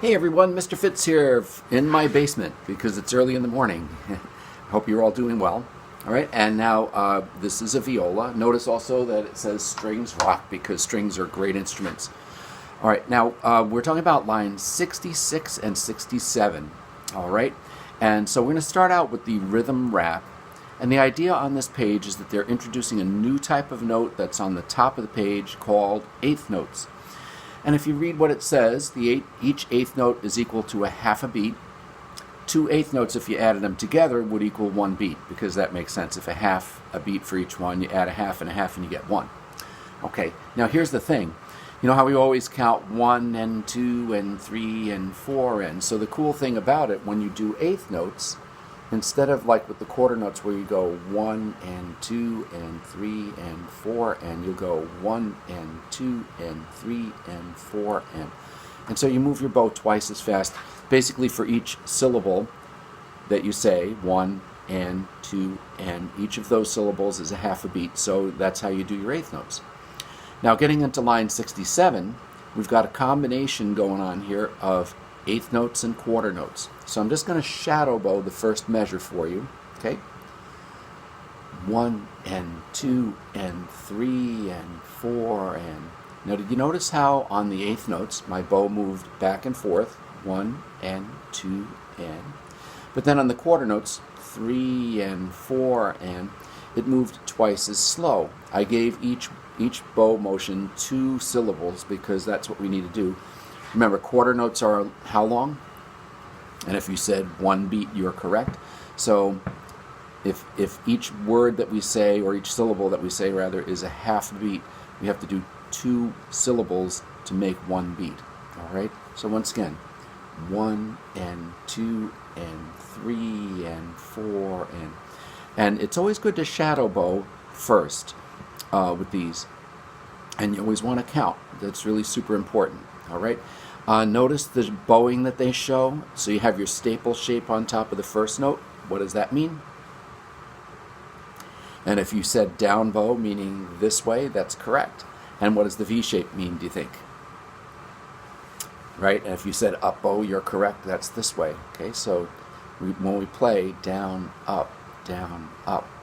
Hey everyone, Mr. Fitz here in my basement because it's early in the morning. Hope you're all doing well. All right, and now this is a viola. Notice also that it says strings rock because strings are great instruments. All right, now we're talking about lines 66 and 67. All right, and so we're going to start out with the rhythm rap. And the idea on this page is that they're introducing a new type of note that's on the top of the page called eighth notes. And if you read what it says, each eighth note is equal to a half a beat. Two eighth notes, if you added them together, would equal one beat, because that makes sense. If a beat for each one, you add a half and you get one. Okay, now here's the thing. You know how we always count 1 and 2 and 3 and 4 and so the cool thing about it, when you do eighth notes, instead of like with the quarter notes where you go 1 and 2 and 3 and 4 and you'll go 1 and 2 and 3 and 4 and so you move your bow twice as fast. Basically for each syllable that you say, 1 and 2 and each of those syllables is a half a beat, so that's how you do your eighth notes. Now getting into line 67, we've got a combination going on here of eighth notes and quarter notes. So I'm just going to shadow bow the first measure for you, okay? 1 and 2 and 3 and 4 and... Now did you notice how on the eighth notes my bow moved back and forth? 1 and 2 and... But then on the quarter notes, 3 and 4 and... It moved twice as slow. I gave each bow motion 2 syllables because that's what we need to do. Remember, quarter notes are how long? And if you said 1 beat, you're correct. So if each word that we say, or each syllable that we say rather, is a half beat, we have to do 2 syllables to make 1 beat. All right? So once again, 1 and 2 and 3 and 4 and it's always good to shadow bow first with these. And you always want to count. That's really super important. All right. Notice the bowing that they show. So you have your staple shape on top of the first note. What does that mean? And if you said down bow, meaning this way, that's correct. And what does the V shape mean, do you think? Right? And if you said up bow, you're correct. That's this way. Okay. So when we play down, up,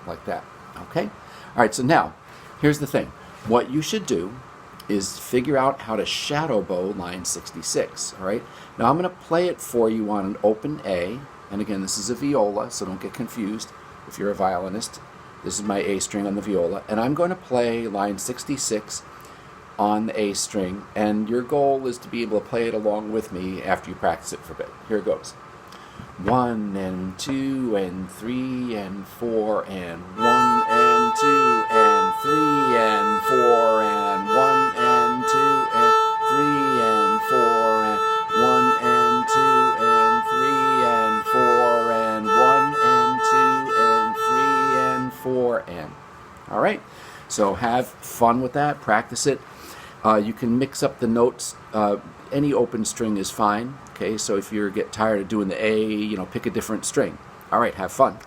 like that. Okay. All right. So now, here's the thing. What you should do is figure out how to shadow bow line 66, all right? Now I'm going to play it for you on an open A, and again, this is a viola, so don't get confused if you're a violinist. This is my A string on the viola, and I'm going to play line 66 on the A string, and your goal is to be able to play it along with me after you practice it for a bit. Here it goes. 1 and 2 and 3 and 4 and 1 and 2 and 3 and 4 and 1 and 2 and 3 and 4 and 1 and 2 and 3 and 4 and 1 and 2 and 3 and 4 and... All right, so have fun with that, practice it. You can mix up the notes. Any open string is fine. Okay, so if you get tired of doing the A, pick a different string. All right, have fun.